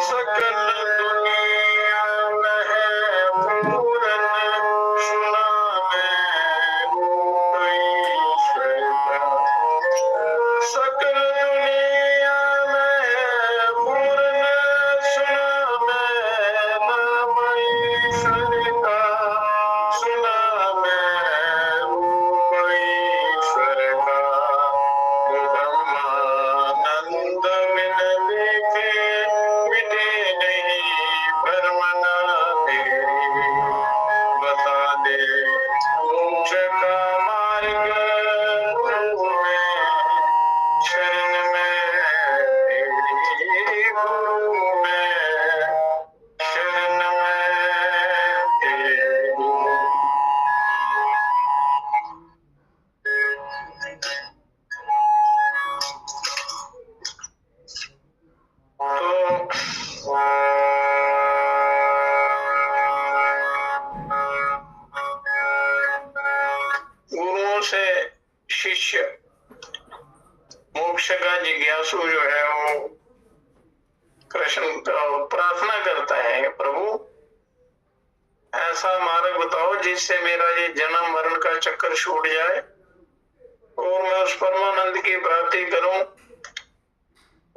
सकल दुनिया में है पूरन, सुना मैं रूप ईश्वर का। सकल दुनिया में है पूरन, सुना मैं नाम ईश्वर का। सुना मैं रूप ईश्वर का। वो ब्रह्मानंद बिन देखे मिटे नहीं भ्रमना तेरी। बता दे मोक्ष का मार्ग, गुरु में शरण में तेरी। गुरु में शरण में तेरी। गुरुओं से शिष्य मोक्ष का जिज्ञासु जो है वो कृष्ण प्रार्थना करता है, प्रभु ऐसा मार्ग बताओ जिससे मेरा ये जन्म मरण का चक्कर छूट जाए और मैं उस परमानंद की प्राप्ति करूं,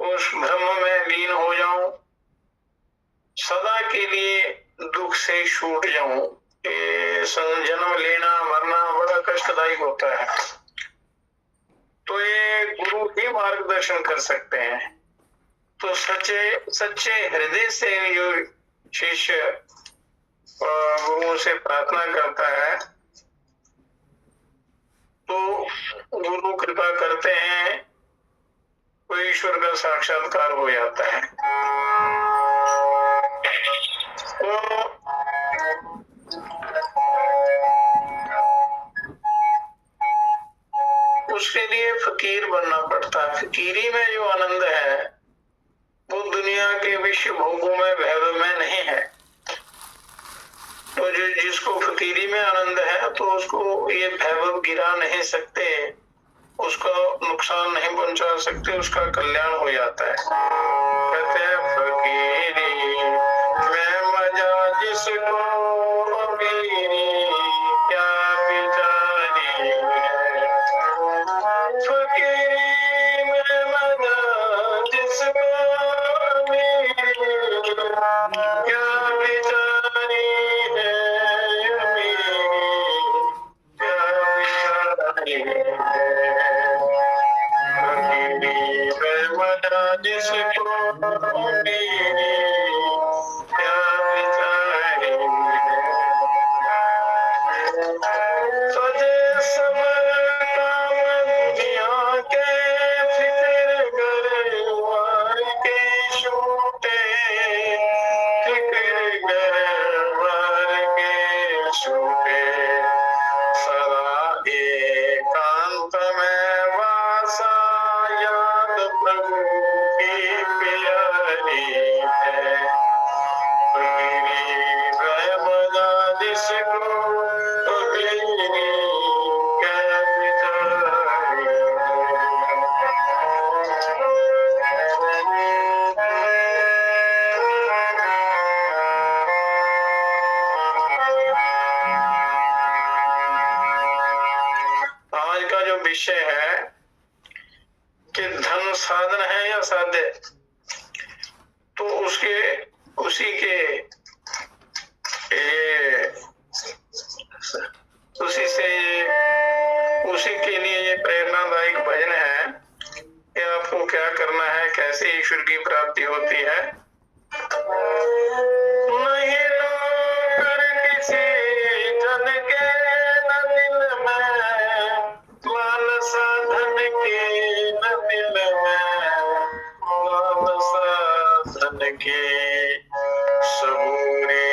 उस ब्रह्म में लीन हो जाऊं, सदा के लिए दुख से छूट जाऊं। ये जन्म लेना मरना बड़ा कष्टदायी होता है, तो ये गुरु ही मार्गदर्शन कर सकते हैं। तो सच्चे हृदय से जो शिष्य गुरुओं से प्रार्थना करता है तो गुरु कृपा करते हैं, तो ईश्वर का साक्षात्कार हो जाता है। तो उसके लिए फकीर बनना पड़ता है। फकीरी में जो आनंद है वो दुनिया के विश्व भोगों में वैभव में नहीं है। तो जो जिसको फकीरी में आनंद है तो उसको ये वैभव गिरा नहीं सकते, उसको नुकसान नहीं पहुंचा सकते, उसका कल्याण हो जाता है। कहते हैं फकीरी में मजा जिसको अमीरी क्या बिचारी है। फकीरी में मजा जिसको अमीरी क्या बिचारी है। अमीरी क्या बिचारी है। फकीरी में मजा जिसको अमीरी क्या बिचारी है। सजे सब काम दुनिया के फिक्र गरवार के छूटे। फिक्र गरवार के छूटे। सदा एकांत में वासा याद प्रभु की प्यारी है। फकीरी में मजा जिसको फकीरी क्या बिचारी आज का जो विषय है कि धन साधन है या साध्य, तो उसी के लिए ये प्रेरणादायक भजन है कि आपको क्या करना है, कैसे ईश्वर की प्राप्ति होती है। नहीं नौकर किसी जन के न दिल में, लालसा धन के न दिल में, लालसा धन के सबूरे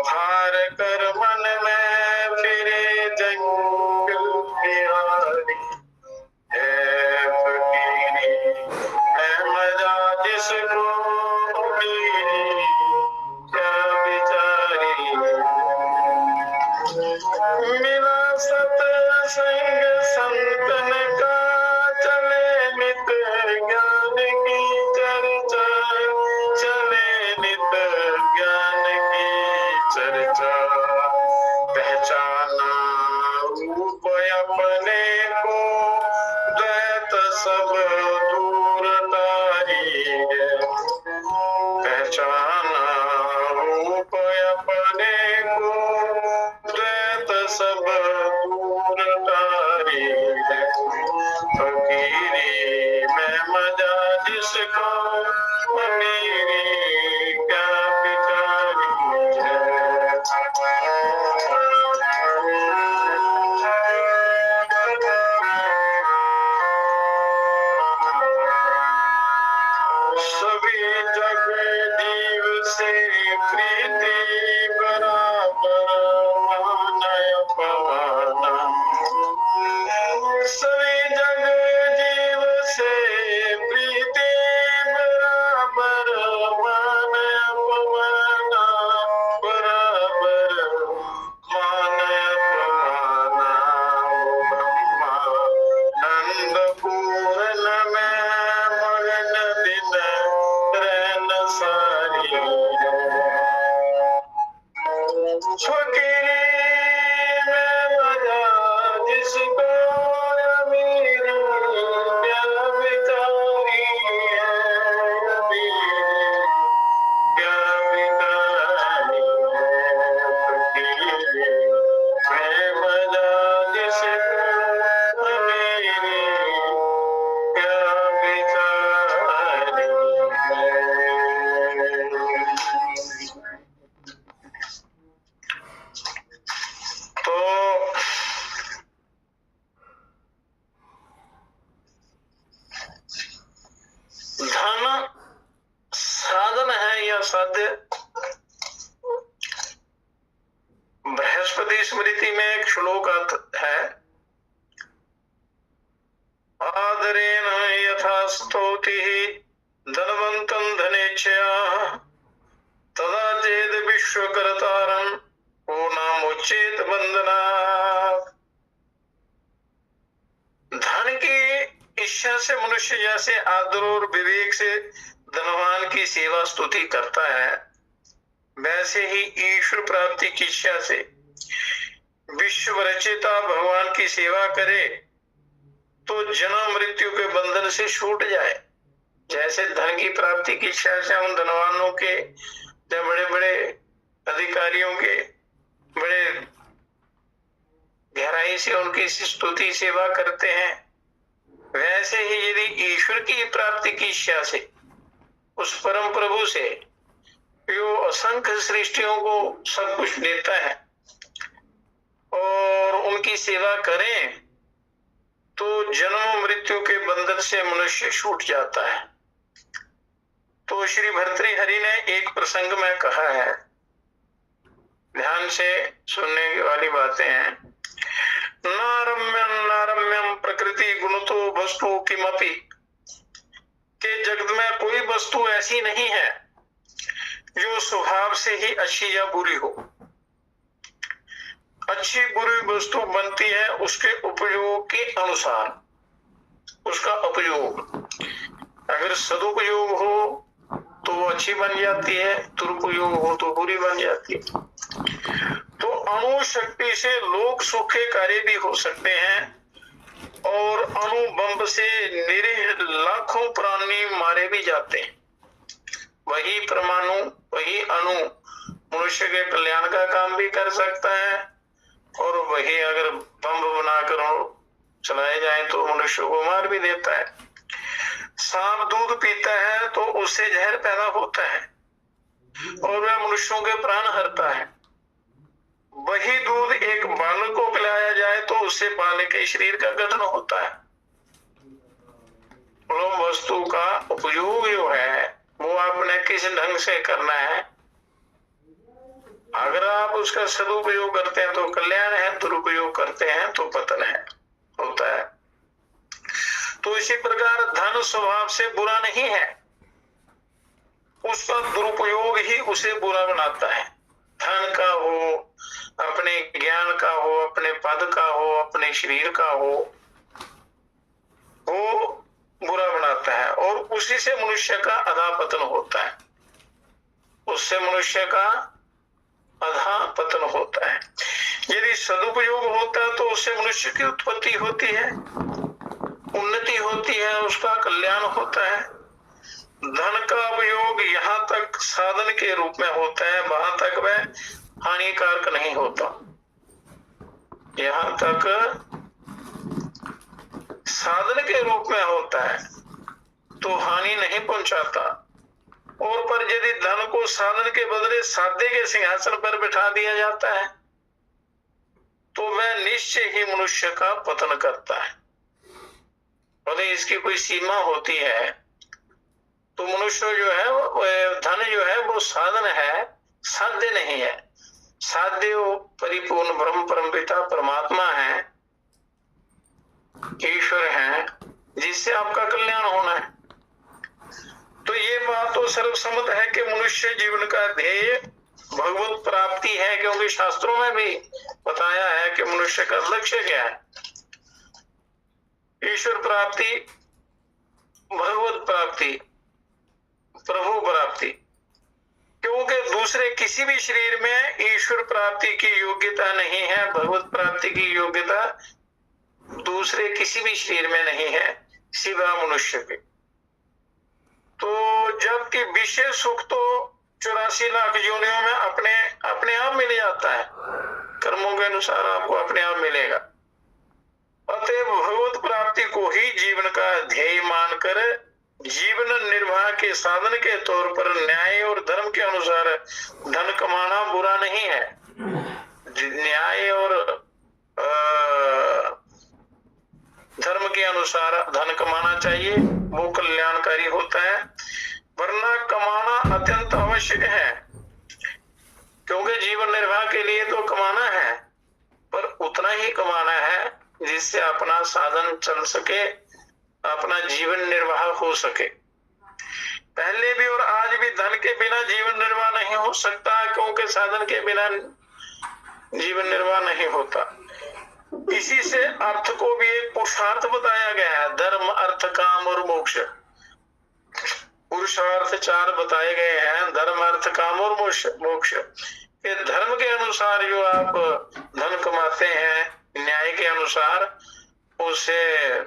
भार कर मन में फिरे जंगल बिहारी है। फकीरी है मजा जिसको अमीरी क्या बिचारी। मिला सत्संग संतन का चले नित ज्ञान की चर्चा, चले पहचाना रूप अपने को द्वैत सब दूर तारी है फकीरी में मजा जिसको मेरी क्या बिचारी सभी जग जीव से प्रीति बराबर मानय पवाना सभी जग जीव से प्रीति बराबर मानय पवाना बराबर मानय पवाना ब्रह्मा नंद पूर्ण में मगन दिन रैन सारी फकीरी में मजा जिसको अमीरी क्या बिचारी है अमीरी क्या बिचारी है फकीरी में मजा जिसको अमीरी क्या बिचारी है। तो धन साधन है या साध्य। बृहस्पति स्मृति में एक श्लोक है आदरेण यथा स्तौति धनवंतं धनेच्छया तदा चेद विश्वकर्तारं को नामुच्चेत बंधनात्। धन की इच्छा से मनुष्य जैसे आदर और विवेक से धनवान की सेवा स्तुति करता है वैसे ही ईश्वर प्राप्ति की इच्छा से विश्व रचयिता भगवान की सेवा करे तो जन्म मृत्यु के बंधन से छूट जाए। जैसे धन की प्राप्ति की इच्छा से हम धनवानों के या बड़े बड़े अधिकारियों के बड़े गहराई से उनकी स्तुति सेवा करते हैं वैसे ही यदि ईश्वर की प्राप्ति की इच्छा से उस परम प्रभु से जो असंख्य सृष्टियों को सब कुछ देता है और उनकी सेवा करें तो जन्म मृत्यु के बंधन से मनुष्य छूट जाता है। तो श्री भर्तृहरि ने एक प्रसंग में कहा है, ध्यान से सुनने वाली बातें हैं। नारम्यम नारम्यम प्रकृति गुणतो वस्तु किमपि के जगत में कोई वस्तु ऐसी नहीं है जो स्वभाव से ही अच्छी या बुरी हो। अच्छी बुरी वस्तु बनती है उसके उपयोग के अनुसार, उसका उपयोग। अगर सदुपयोग हो तो वो अच्छी बन जाती है, दुरुपयोग हो तो बुरी बन जाती है। तो अणु शक्ति से लोक सुख के कार्य भी हो सकते हैं और अणु बम से निरीह लाखों प्राणी मारे भी जाते हैं। वही परमाणु वही अणु मनुष्य के कल्याण का काम भी कर सकता है और वही अगर बम बनाकर चलाए जाए तो मनुष्य को मार भी देता है। सांप दूध पीता है तो उससे जहर पैदा होता है और वह मनुष्यों के प्राण हरता है। वही दूध एक बालक को पिलाया जाए तो उससे बालक के शरीर का गठन होता है। वस्तु का उपयोग जो है वो आपने किस ढंग से करना है। अगर आप उसका सदुपयोग करते हैं तो कल्याण है, दुरुपयोग करते हैं तो पतन है होता है। तो इसी प्रकार धन स्वभाव से बुरा नहीं है, उसका दुरुपयोग ही उसे बुरा बनाता है। धन का हो, अपने ज्ञान का हो, अपने पद का हो, अपने शरीर का हो, वो बुरा बनाता है और उसी से मनुष्य का अधा पतन होता है। उससे मनुष्य का अधा पतन होता है। यदि सदुपयोग होता है तो उससे मनुष्य की उत्पत्ति होती है, उन्नति होती है, उसका कल्याण होता है। धन का उपयोग यहाँ तक साधन के रूप में होता है, वहां तक वह हानिकारक नहीं होता। यहाँ तक साधन के रूप में होता है तो हानि नहीं पहुंचाता। और पर यदि धन को साधन के बदले साध्य के सिंहासन पर बिठा दिया जाता है तो वह निश्चय ही मनुष्य का पतन करता है। भले इसकी कोई सीमा होती है तो मनुष्य जो है, धन जो है वो साधन है, साध्य नहीं है। साध्य वो परिपूर्ण ब्रह्म परम पिता परमात्मा है, ईश्वर है, जिससे आपका कल्याण होना है। तो ये बात तो सर्वसम्मत है कि मनुष्य जीवन का ध्येय भगवत प्राप्ति है, क्योंकि शास्त्रों में भी बताया है कि मनुष्य का लक्ष्य क्या है, ईश्वर प्राप्ति, भगवत प्राप्ति, प्रभु प्राप्ति। क्योंकि दूसरे किसी भी शरीर में ईश्वर प्राप्ति की योग्यता नहीं है, भगवत प्राप्ति की योग्यता दूसरे किसी भी शरीर में नहीं है सिवा मनुष्य के। तो जबकि विषय सुख तो 84 लाख योनियों में अपने आप मिल जाता है, कर्मों के अनुसार आपको अपने आप मिलेगा। अतएव भगवत प्राप्ति को ही जीवन का ध्येय मानकर जीवन निर्वाह के साधन के तौर पर न्याय और धर्म के अनुसार धन कमाना बुरा नहीं है। न्याय और धर्म के अनुसार धन कमाना चाहिए, वो कल्याणकारी होता है। वरना कमाना अत्यंत आवश्यक है, क्योंकि जीवन निर्वाह के लिए तो कमाना है, पर उतना ही कमाना है जिससे अपना साधन चल सके, अपना जीवन निर्वाह हो सके। पहले भी और आज भी धन के बिना जीवन निर्वाह नहीं हो सकता, क्योंकि साधन के बिना जीवन निर्वाह नहीं होता। इसी से अर्थ को भी एक पुरुषार्थ बताया गया है, धर्म अर्थ काम और मोक्ष। पुरुषार्थ 4 बताए गए हैं, धर्म अर्थ काम और मोक्ष। धर्म के अनुसार जो आप धन कमाते हैं, न्याय के अनुसार उससे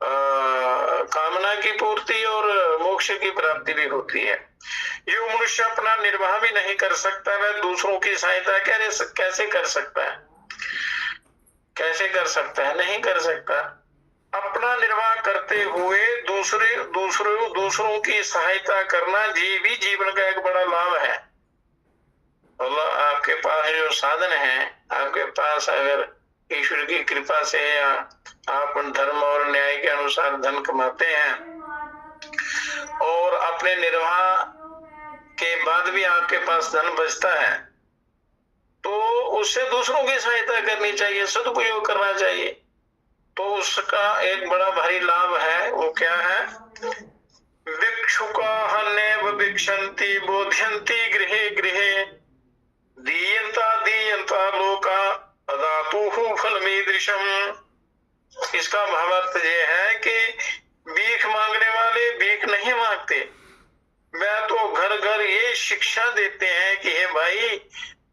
कामना की पूर्ति और मोक्ष की प्राप्ति भी होती है। जो मनुष्य अपना निर्वाह भी नहीं कर सकता, वह दूसरों की सहायता कैसे कर सकता है? कैसे कर सकता है? नहीं कर सकता। अपना निर्वाह करते हुए दूसरों की सहायता करना ये भी जीवन का एक बड़ा लाभ है। आपके पास जो साधन है, आपके पास अगर ईश्वर की कृपा से या आप धर्म और न्याय के अनुसार धन कमाते हैं और अपने निर्वाह के बाद भी आपके पास धन बचता है, तो उससे दूसरों की सहायता करनी चाहिए, सदुपयोग करना चाहिए। तो उसका एक बड़ा भारी लाभ है। वो क्या है? भिक्षुकाः नैव भिक्षन्ति बोध्यन्ति गृहे गृहे दीयन्ता लोका अदातुः फलमीदृशम्। इसका भावार्थ ये है कि भीख मांगने वाले भीख नहीं मांगते, वह तो घर घर ये शिक्षा देते हैं कि हे भाई,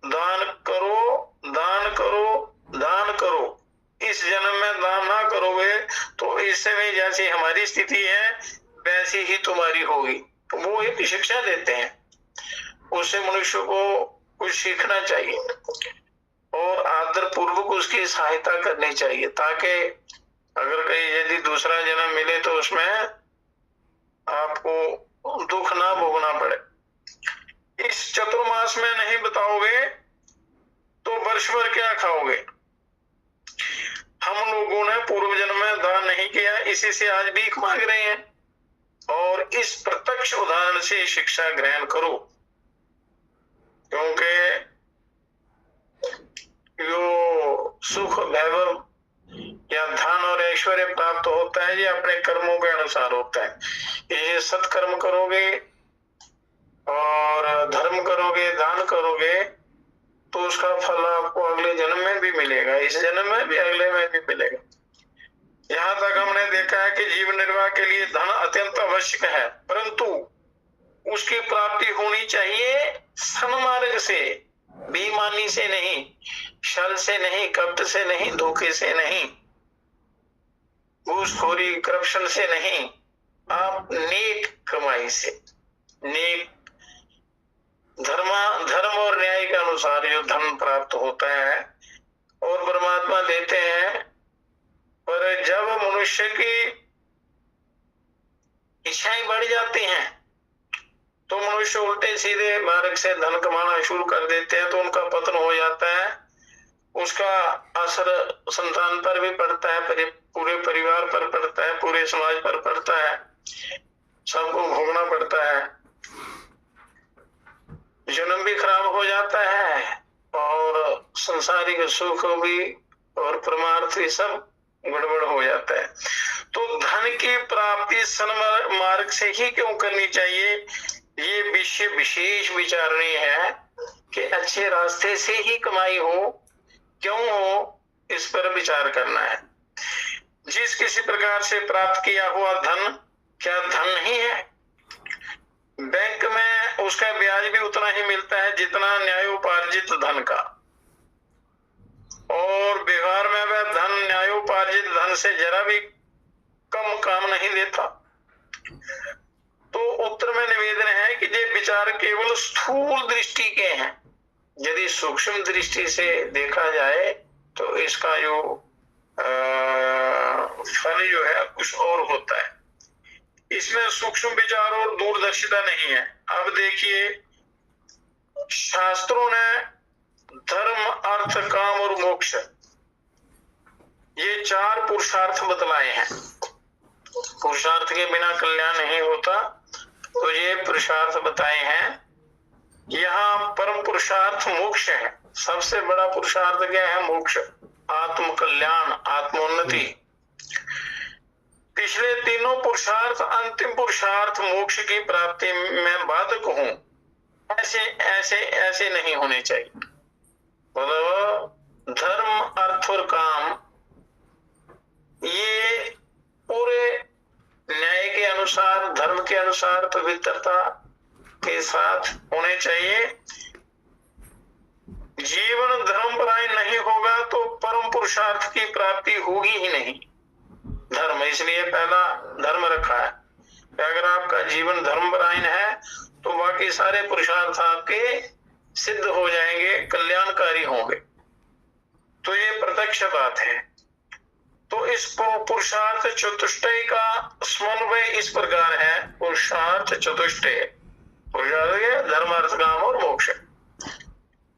दान करो, दान करो, दान करो। इस जन्म में दान ना करोगे तो इस समय जैसी हमारी स्थिति है वैसी ही तुम्हारी होगी। वो एक शिक्षा देते हैं, उससे मनुष्य को कुछ सीखना चाहिए और आदर पूर्वक उसकी सहायता करनी चाहिए, ताकि अगर कहीं यदि दूसरा जन्म मिले तो उसमें आपको दुख ना भोगना पड़े। इस चतुर्मास में नहीं बताओगे तो वर्ष भर क्या खाओगे? हम लोगों ने पूर्व जन्म में दान नहीं किया, इसी से आज भीख मांग रहे हैं। और इस प्रत्यक्ष उदाहरण से शिक्षा ग्रहण करो, क्योंकि जो सुख वैभव या धन और ऐश्वर्य प्राप्त होता है ये अपने कर्मों के अनुसार होता है। ये सत्कर्म करोगे और धर्म करोगे, दान करोगे तो उसका फल आपको अगले जन्म में भी मिलेगा, इस जन्म में भी, अगले में भी मिलेगा। यहाँ तक हमने देखा है कि जीवन निर्वाह के लिए धन अत्यंत आवश्यक है, परंतु उसकी प्राप्ति होनी चाहिए सन्मार्ग से, बेईमानी से नहीं, छल से नहीं, कपट से नहीं, धोखे से नहीं, घूसखोरी करप्शन से नहीं, आप नेक कमाई से, नेक प्राप्त होता है और परमात्मा देते हैं। पर जब मनुष्य की इच्छाएं बढ़ जाती हैं तो मनुष्य उल्टे सीधे मार्ग से धन कमाना शुरू कर देते हैं, तो उनका पतन हो जाता है। उसका असर संतान पर भी पड़ता है, पूरे परिवार पर पड़ता है, पूरे समाज पर पड़ता है, सबको भोगना पड़ता है। जन्म भी खराब हो जाता है और संसारिक सुख भी और परमार्थ भी सब गड़बड़ हो जाता है। तो धन की प्राप्ति सन्मार्ग से ही क्यों करनी चाहिए, ये विषय विशेष विचारणीय है कि अच्छे रास्ते से ही कमाई हो, क्यों हो, इस पर विचार करना है। जिस किसी प्रकार से प्राप्त किया हुआ धन क्या धन नहीं है? बैंक में उसका ब्याज भी उतना ही मिलता है जितना न्यायोपार्जित धन का, और व्यवहार में वह धन न्यायोपार्जित धन से जरा भी कम काम नहीं देता। तो उत्तर में निवेदन है कि ये विचार केवल स्थूल दृष्टि के हैं। यदि सूक्ष्म दृष्टि से देखा जाए तो इसका जो फल जो है कुछ और होता है। इसमें सूक्ष्म विचार और दूरदर्शिता नहीं है। अब देखिए, शास्त्रों ने धर्म, अर्थ, काम और मोक्ष ये 4 पुरुषार्थ बतलाए हैं। पुरुषार्थ के बिना कल्याण नहीं होता, तो ये पुरुषार्थ बताए हैं। यहाँ परम पुरुषार्थ मोक्ष है। सबसे बड़ा पुरुषार्थ क्या है? मोक्ष, आत्म कल्याण, आत्मोन्नति। पिछले तीनों पुरुषार्थ अंतिम पुरुषार्थ मोक्ष की प्राप्ति में बाधक हों, ऐसे ऐसे ऐसे नहीं होने चाहिए। मतलब धर्म, अर्थ और काम ये पूरे न्याय के अनुसार, धर्म के अनुसार पवित्रता के साथ होने चाहिए। जीवन धर्मपरायण नहीं होगा तो परम पुरुषार्थ की प्राप्ति होगी ही नहीं। धर्म, इसलिए पहला धर्म रखा है। अगर आपका जीवन धर्मपरायण है तो बाकी सारे पुरुषार्थ आपके सिद्ध हो जाएंगे, कल्याणकारी होंगे। तो ये प्रत्यक्ष बात है। तो इस पुरुषार्थ चतुष्टय का समन्वय इस प्रकार है। पुरुषार्थ चतुष्टय, पुरुषार्थ धर्म, अर्थ, काम और मोक्ष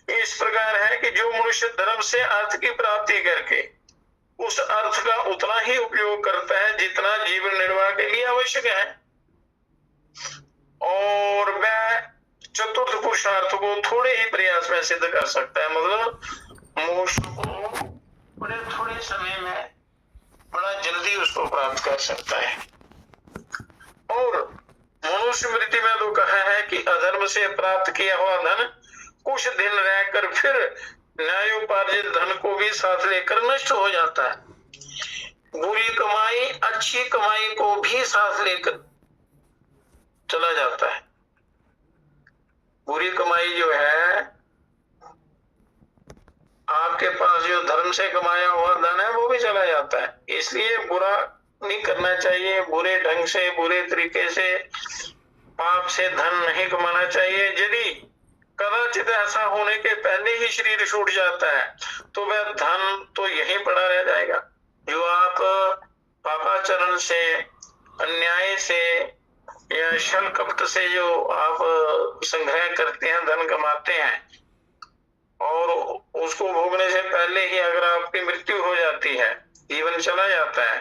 इस प्रकार है कि जो मनुष्य धर्म से अर्थ की प्राप्ति करके उस अर्थ का उतना ही उपयोग करता है जितना जीवन निर्वाह के लिए आवश्यक है, और वह चतुर्थ पुरुषार्थ को थोड़े ही प्रयास में सिद्ध कर सकता है। मतलब मोक्ष को बड़े थोड़े समय में बड़ा जल्दी उसको प्राप्त कर सकता है। और मनुस्मृति में तो कहा है कि अधर्म से प्राप्त किया हुआ धन कुछ दिन रहकर फिर न्यायोपार्जित धन को भी साथ लेकर नष्ट हो जाता है। बुरी कमाई अच्छी कमाई को भी साथ लेकर चला जाता है। बुरी कमाई जो है, आपके पास जो धर्म से कमाया हुआ धन है वो भी चला जाता है। इसलिए बुरा नहीं करना चाहिए, बुरे ढंग से, बुरे तरीके से, पाप से धन नहीं कमाना चाहिए। यदि कदाचित ऐसा होने के पहले ही शरीर छूट जाता है तो वह धन तो यहीं पड़ा रह जाएगा। जो आप पापाचरण से, अन्याय से या छल कपट से जो आप संग्रह करते हैं, धन कमाते हैं, और उसको भोगने से पहले ही अगर आपकी मृत्यु हो जाती है, जीवन चला जाता है,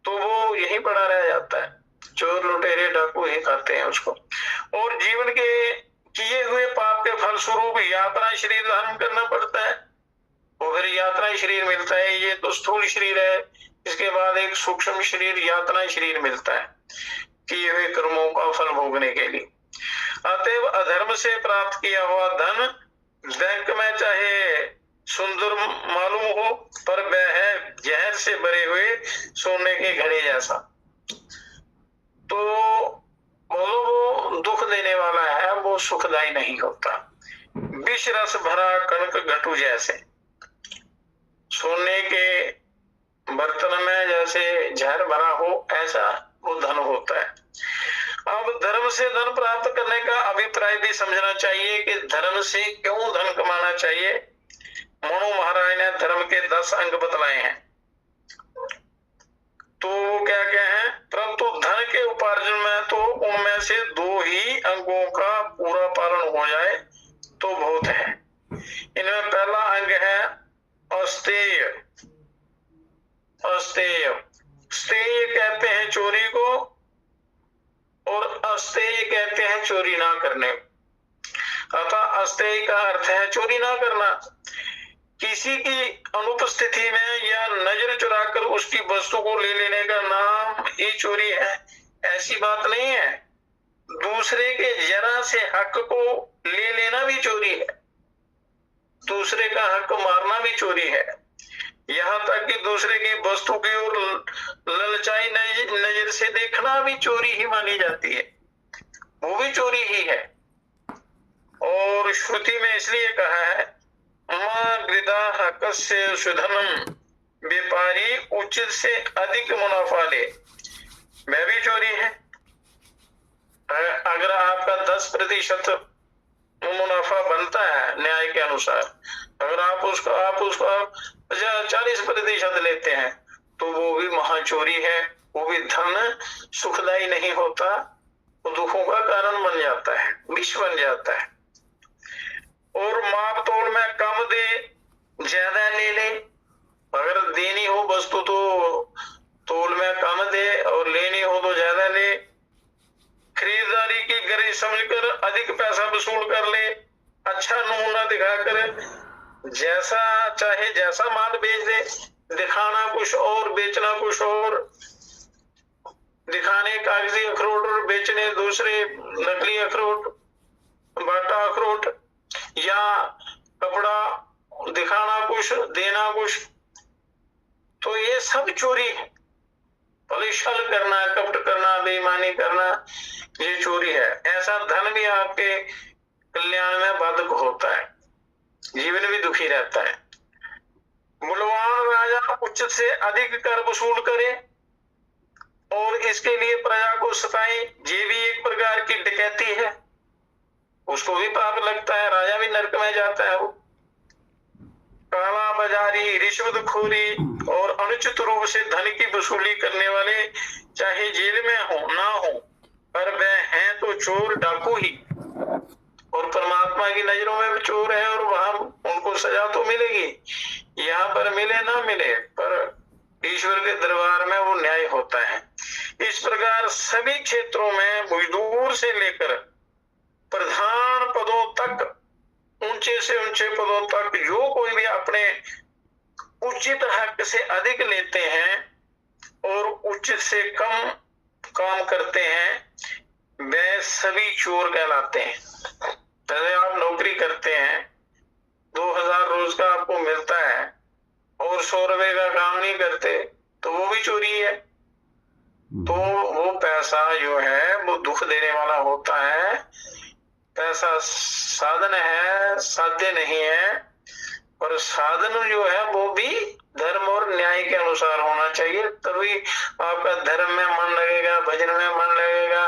तो वो यहीं पड़ा रह जाता है। चोर लुटेरे डाकू ही खाते हैं उसको। और जीवन के किए हुए पाप के फलस्वरूप यात्रा शरीर धारण करना पड़ता है, और फिर यात्रा शरीर मिलता है। ये तो स्थूल शरीर है, इसके बाद एक सूक्ष्म शरीर यात्रा शरीर मिलता है किए हुए कर्मों का फल भोगने के लिए। अतएव अधर्म से प्राप्त किया हुआ धन बैंक में चाहे सुंदर मालूम हो, पर वह है जहर से भरे हुए सोने के घड़े जैसा। तो वो दुख देने वाला है, वो सुखदायी नहीं होता। विष रस भरा कणक घटू जैसे, सोने के बर्तन में जैसे जहर भरा हो, ऐसा वो धन होता है। अब धर्म से धन प्राप्त करने का अभिप्राय भी समझना चाहिए कि धर्म से क्यों धन कमाना चाहिए। मनु महाराज ने धर्म के 10 अंग बतलाए हैं। तो वो क्या क्या है, परंतु धन के उपार्जन में तो उनमें से 2 ही अंगों का पूरा पालन हो जाए तो बहुत है। इनमें पहला अंग है अस्तेय। अस्तेय, स्तेय कहते हैं चोरी को और अस्तेय कहते हैं चोरी ना करने। अतः अस्तेय का अर्थ है चोरी ना करना। किसी की अनुपस्थिति में या नजर चुराकर उसकी वस्तु को ले लेने का नाम ही चोरी है, ऐसी बात नहीं है। दूसरे के जरा से हक को ले लेना भी चोरी है, दूसरे का हक मारना भी चोरी है। यहाँ तक कि दूसरे की वस्तु की ओर ललचाई नजर से देखना भी चोरी ही मानी जाती है, वो भी चोरी ही है। और श्रुति में इसलिए कहा है हकस्य सुधनम, व्यापारी उचित से अधिक मुनाफा ले, वह भी चोरी है। अगर आपका 10% मुनाफा बनता है न्याय के अनुसार, अगर आप उसको 40% लेते हैं तो वो भी महाचोरी है, वो भी धन सुखदायी नहीं होता, वो दुखों का कारण बन जाता है, विष बन जाता है। और माप तोल में कम दे ज्यादा ले ले, अगर देनी हो वस्तु तो तोल में कम दे और लेनी हो तो ज्यादा ले। खरीदारी की गरज समझकर अधिक पैसा वसूल कर ले, अच्छा नमूना दिखाकर जैसा चाहे जैसा माल बेच दे, दिखाना कुछ और बेचना कुछ और, दिखाने कागजी अखरोट और बेचने दूसरे नकली अखरोट, बाटा अखरोट, या कपड़ा दिखाना कुछ देना कुछ, तो ये सब चोरी है। छल करना, कपट करना, बेईमानी करना, ये चोरी है। ऐसा धन भी आपके कल्याण में बाधक होता है, जीवन भी दुखी रहता है। बलवान राजा उचित से अधिक कर वसूल करे और इसके लिए प्रजा को सताए, ये भी एक प्रकार की डकैती है, उसको भी पाप लगता है, राजा भी नरक में जाता है। वो काला बाजारी, रिश्वतखोरी और अनुचित रूप से धन की वसूली करने वाले चाहे जेल में हो ना हो, पर वह हैं तो चोर डाकू ही, और परमात्मा की नजरों में भी चोर है, और वहां उनको सजा तो मिलेगी। यहाँ पर मिले ना मिले, पर ईश्वर के दरबार में वो न्याय होता है। इस प्रकार सभी क्षेत्रों में मजदूर से लेकर प्रधान पदों तक, ऊंचे से ऊंचे पदों तक जो कोई भी अपने उचित हक से अधिक लेते हैं और उचित से कम काम करते हैं, वे सभी चोर कहलाते हैं। पहले आप नौकरी करते हैं, 2000 रोज का आपको मिलता है और 100 रुपए का काम नहीं करते, तो वो भी चोरी है। तो वो पैसा जो है वो दुख देने वाला होता है। पैसा साधन है, साध्य नहीं है, और साधन जो है वो भी धर्म और न्याय के अनुसार होना चाहिए, तभी आपका धर्म में मन लगेगा, भजन में मन लगेगा,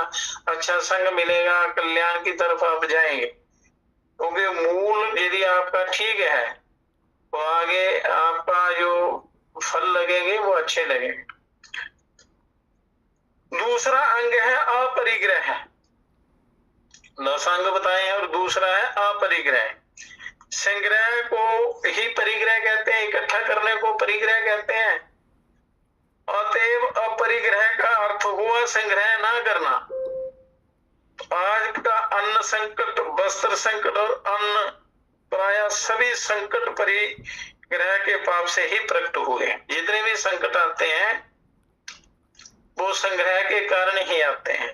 अच्छा संग मिलेगा, कल्याण की तरफ आप जाएंगे। क्योंकि मूल यदि आपका ठीक है तो आगे आपका जो फल लगेंगे वो अच्छे लगेंगे। दूसरा अंग है अपरिग्रह, 10 अंग बताए हैं, और दूसरा है अपरिग्रह। संग्रह को ही परिग्रह कहते हैं, इकट्ठा करने को परिग्रह कहते हैं। अतएव अपरिग्रह का अर्थ हुआ संग्रह ना करना। आज का अन्न संकट, वस्त्र संकट और अन्न प्राय सभी संकट परिग्रह के पाप से ही प्रकट हुए। जितने भी संकट आते हैं वो संग्रह के कारण ही आते हैं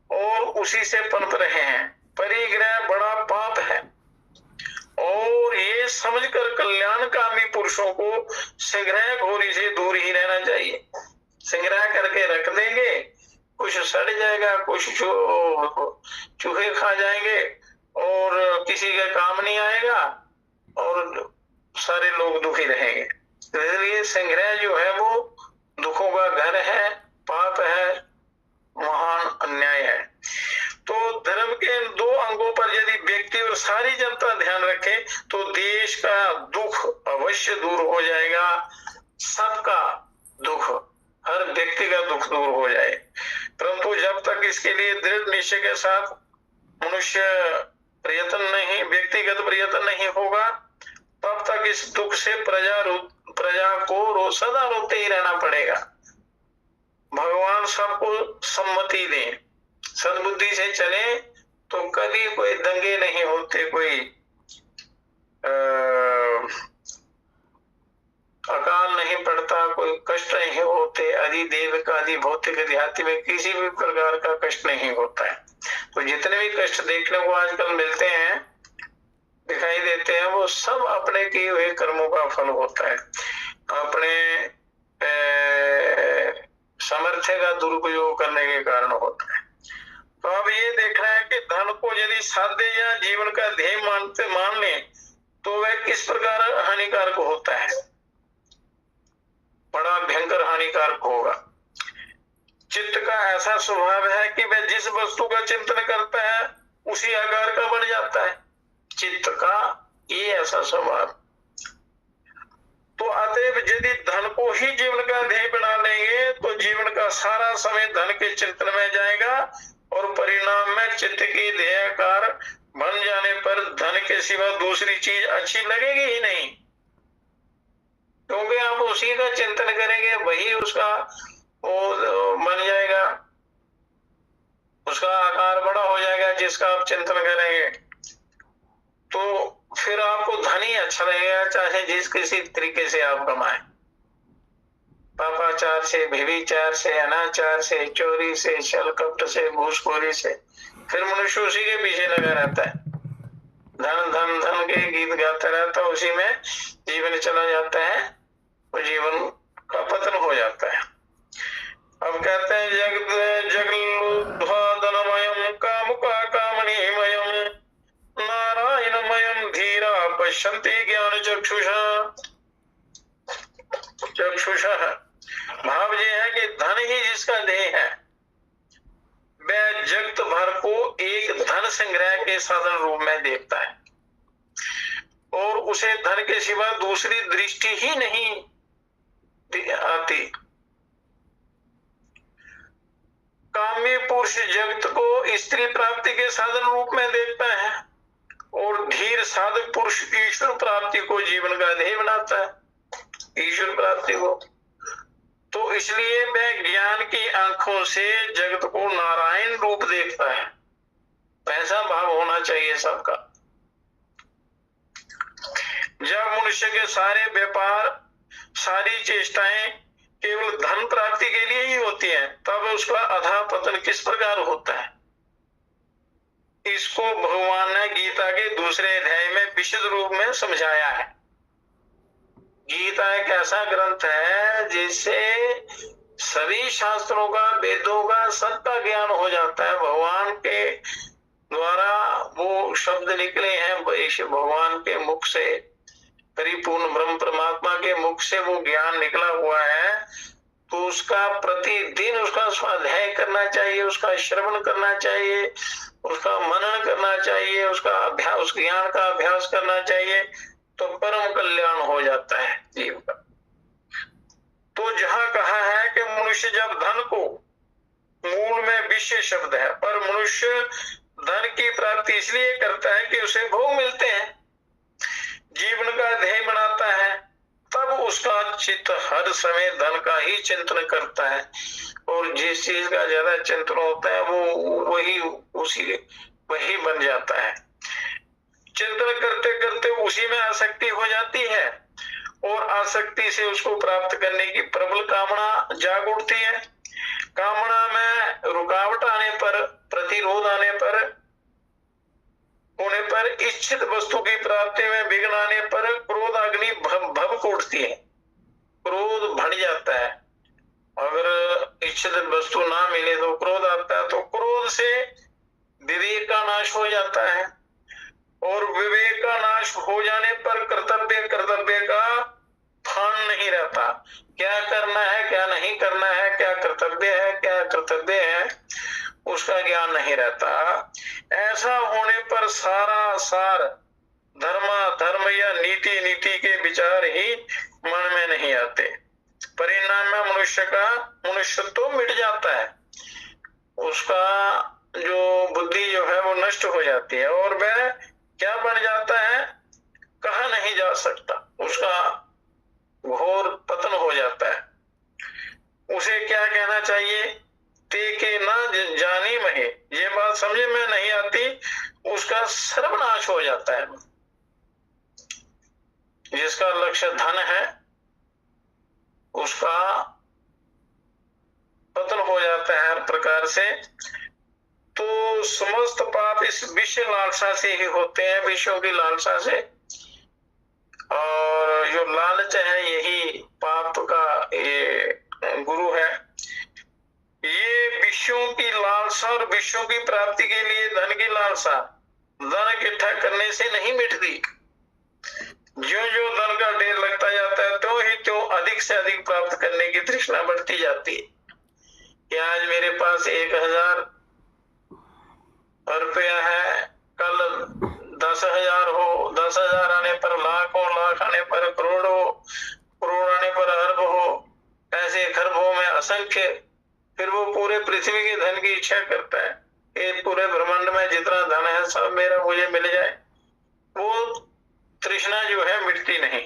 और उसी से पनप रहे हैं। परिग्रह बड़ा पाप है और ये समझकर कल्याणकामी पुरुषों को संग्रह घोरी से दूर ही रहना चाहिए। संग्रह करके रख देंगे, कुछ सड़ जाएगा, कुछ चूहे खा जाएंगे और किसी का काम नहीं आएगा और सारे लोग दुखी रहेंगे। इसलिए संग्रह जो है वो दुखों का घर है, पाप है, महान अन्याय है। तो धर्म के इन 2 अंगों पर यदि व्यक्ति और सारी जनता ध्यान रखे तो देश देश का दुख अवश्य दूर हो जाएगा, सबका दुख, हर व्यक्ति का दुख दूर हो जाए। परंतु जब तक इसके लिए दृढ़ निश्चय के साथ मनुष्य व्यक्तिगत प्रयत्न नहीं होगा, तब तक इस दुख से प्रजा को सदा रोते ही रहना पड़ेगा। भगवान सबको सम्मति दें, सद्बुद्धि से चले तो कभी कोई दंगे नहीं होते, कोई अकाल नहीं पड़ता, कोई कष्ट नहीं होते, अधिदेव आदि भौतिक देहाती में किसी भी प्रकार का कष्ट नहीं होता है। तो जितने भी कष्ट देखने को आजकल मिलते हैं, दिखाई देते हैं, वो सब अपने किए हुए कर्मों का फल होता है, अपने सामर्थ्य का दुरुपयोग करने के कारण होता है। तो अब ये देखना है कि धन को यदि साध्य या जीवन का ध्येय मान ले तो वह किस प्रकार हानिकारक होता है, बड़ा भयंकर हानिकारक होगा। चित्त का ऐसा स्वभाव है कि वह जिस वस्तु का चिंतन करता है उसी आकार का बन जाता है, चित्त का ये ऐसा स्वभाव। तो अतएव यदि धन को ही जीवन का ध्येय बना लेंगे तो जीवन का सारा समय धन के चिंतन में जाएगा और परिणाम में चित्त की ध्येयकार बन जाने पर धन के सिवा दूसरी चीज अच्छी लगेगी ही नहीं, क्योंकि आप उसी का चिंतन करेंगे, वही उसका वो बन जाएगा, उसका आकार बड़ा हो जाएगा जिसका आप चिंतन करेंगे। तो फिर आपको धन ही अच्छा लगेगा, चाहे जिस किसी तरीके से आप कमाएं, पापाचार से, व्यभिचार से, अनाचार से, चोरी से, छल कपट से, घूसखोरी से, फिर मनुष्य उसी के पीछे लगा रहता है, धन धन धन के गीत गाता रहता है, उसी में जीवन चला जाता है और जीवन का पतन हो जाता है। अब कहते हैं जगलुध्वादनमयम कामुका कामनीमयम नारायणमयम धीरा पश्यन्ति ज्ञान चक्षुषा। भाव ये है कि धन ही जिसका ध्येय है वह जगत भर को एक धन संग्रह के साधन रूप में देखता है और उसे धन के सिवा दूसरी दृष्टि ही नहीं आती। कामी पुरुष जगत को स्त्री प्राप्ति के साधन रूप में देखता है और धीर साधक पुरुष ईश्वर प्राप्ति को जीवन का ध्येय बनाता है, ईश्वर प्राप्ति को। तो इसलिए वह ज्ञान की आंखों से जगत को नारायण रूप देखता है। ऐसा भाव होना चाहिए सबका। जब मनुष्य के सारे व्यापार, सारी चेष्टाएं केवल धन प्राप्ति के लिए ही होती हैं, तब उसका अधा पतन किस प्रकार होता है, इसको भगवान ने गीता के दूसरे अध्याय में विशद रूप में समझाया है। गीता एक ऐसा ग्रंथ है जिससे सभी शास्त्रों का, वेदों का, सबका ज्ञान हो जाता है। भगवान के द्वारा वो शब्द निकले हैं, भगवान के मुख से, परिपूर्ण ब्रह्म परमात्मा के मुख से वो ज्ञान निकला हुआ है। तो उसका प्रतिदिन उसका स्वाध्याय करना चाहिए, उसका श्रवण करना चाहिए, उसका मनन करना चाहिए, उसका अभ्यास, उस ज्ञान का अभ्यास करना चाहिए, तो परम कल्याण हो जाता है जीव का। तो जहां कहा है कि मनुष्य जब धन को, मूल में विषय शब्द है, पर मनुष्य धन की प्राप्ति इसलिए करता है कि उसे भोग मिलते हैं, जीवन का ध्येय बनाता है, तब उसका चित्त हर समय धन का ही चिंतन करता है और जिस चीज का ज्यादा चिंतन होता है वो वही बन जाता है। चिंतन करते करते उसी में आसक्ति हो जाती है और आसक्ति से उसको प्राप्त करने की प्रबल कामना जाग उठती है। कामना में रुकावट आने पर, प्रतिरोध आने पर, होने पर, इच्छित वस्तु की प्राप्ति में विघ्न आने पर क्रोध अग्नि भभक उठती है, क्रोध बढ़ जाता है। अगर इच्छित वस्तु ना मिले तो क्रोध आता है, तो क्रोध से विवेक का नाश हो जाता है और विवेक का नाश हो जाने पर कर्तव्य का भान नहीं रहता। क्या करना है, क्या नहीं करना है, क्या कर्तव्य है, क्या कर्तव्य है, उसका ज्ञान नहीं रहता। ऐसा होने पर सारा सार धर्म या नीति के विचार ही मन में नहीं आते। परिणाम में मनुष्यत्व मिट जाता है, उसका जो बुद्धि जो है वो नष्ट हो जाती है और वह क्या बन जाता है कहा नहीं जा सकता, उसका घोर पतन हो जाता है। उसे क्या कहना चाहिए, ते के ना जानी महे, ये बात समझ में नहीं आती, उसका सर्वनाश हो जाता है। जिसका लक्ष्य धन है उसका पतन हो जाता है हर प्रकार से। तो समस्त पाप इस विषय लालसा से ही होते हैं, विषयों की लालसा से, और जो लालच है यही पाप का ये गुरु है। ये विषयों की लालसा और विषयों की प्राप्ति के लिए धन की लालसा धन इकट्ठा करने से नहीं मिटती। जो जो धन का ढेर लगता जाता है तो ही क्यों अधिक से अधिक प्राप्त करने की तृष्णा बढ़ती जाती है। कि आज मेरे पास 1000 रुपया है, कल 10,000 हो, 10,000 आने पर लाख हो, लाख आने पर करोड़ हो, करोड़ आने पर अरब हो, ऐसे खरबों में असंख्य। फिर वो पूरे पृथ्वी के धन की इच्छा करता है, ये पूरे ब्रह्मांड में जितना धन है सब मेरा मुझे मिल जाए। वो तृष्णा जो है मिटती नहीं,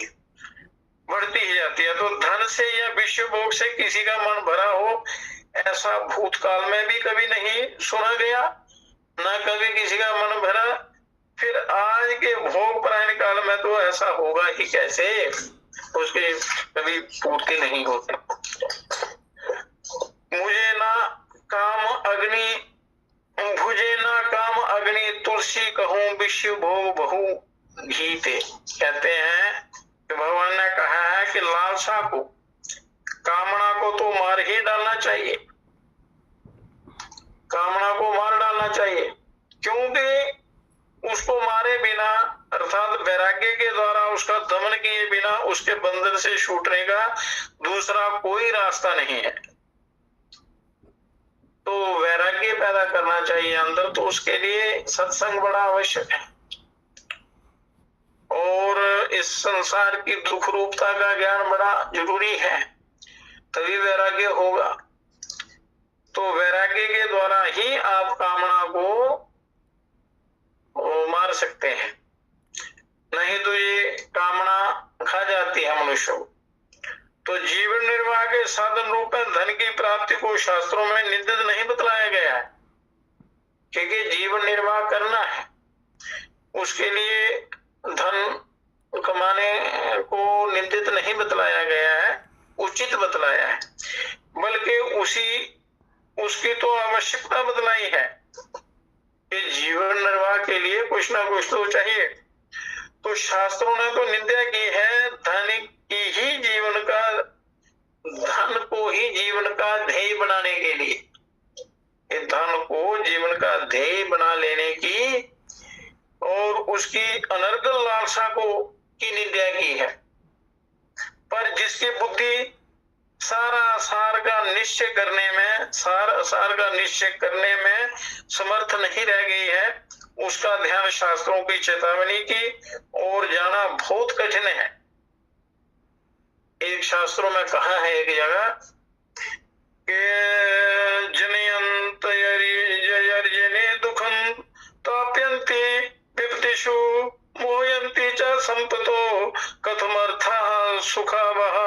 बढ़ती ही जाती है। तो धन से या विश्व भोग से किसी का मन भरा हो ऐसा भूतकाल में भी कभी नहीं सुना गया, ना कभी किसी का मन भरा। फिर आज के भोग परायण काल में तो ऐसा होगा ही कैसे, उसकी कभी पूर्ति नहीं होती। मुझे ना काम अग्नि भुजे ना काम अग्नि तुलसी कहूं विश्व भोग बहु घीते। कहते हैं कि भगवान ने कहा है कि लालसा को, कामना को तो मार ही डालना चाहिए, कामना को मार डालना चाहिए, क्योंकि उसको मारे बिना अर्थात वैराग्य के द्वारा उसका दमन किए बिना उसके बंधन से छूटने का दूसरा कोई रास्ता नहीं है। तो वैराग्य पैदा करना चाहिए अंदर, तो उसके लिए सत्संग बड़ा आवश्यक है और इस संसार की दुख रूपता का ज्ञान बड़ा जरूरी है, तभी वैराग्य होगा। तो वैराग्य के द्वारा ही आप कामना को मार सकते हैं, नहीं तो ये कामना खा जाती है मनुष्य को। तो जीवन निर्वाह के साधन रूप में धन की प्राप्ति को शास्त्रों में निंदित नहीं बतलाया गया है, क्योंकि जीवन निर्वाह करना है, उसके लिए धन कमाने को निंदित नहीं बतलाया गया है, उचित बतलाया है। बल्कि उसकी तो आवश्यकता बतलाई है कि जीवन निर्वाह के लिए कुछ ना कुछ तो चाहिए। तो शास्त्रों ने तो निंदा की है धन को ही जीवन का ध्येय बनाने के लिए, धन को जीवन का ध्येय बना लेने की और उसकी अनर्गल लालसा को की निंदा की है। पर जिसकी बुद्धि सार असार का निश्चय करने में समर्थ नहीं रह गई है, उसका ध्यान शास्त्रों की चेतावनी की और जाना बहुत कठिन है। एक शास्त्रों में कहा है एक जगह कि जनयंत यर्जने दुखम ताप्यन्ति विपतिषु मोहयन्ति च संपतो कथमर्थः सुखावह।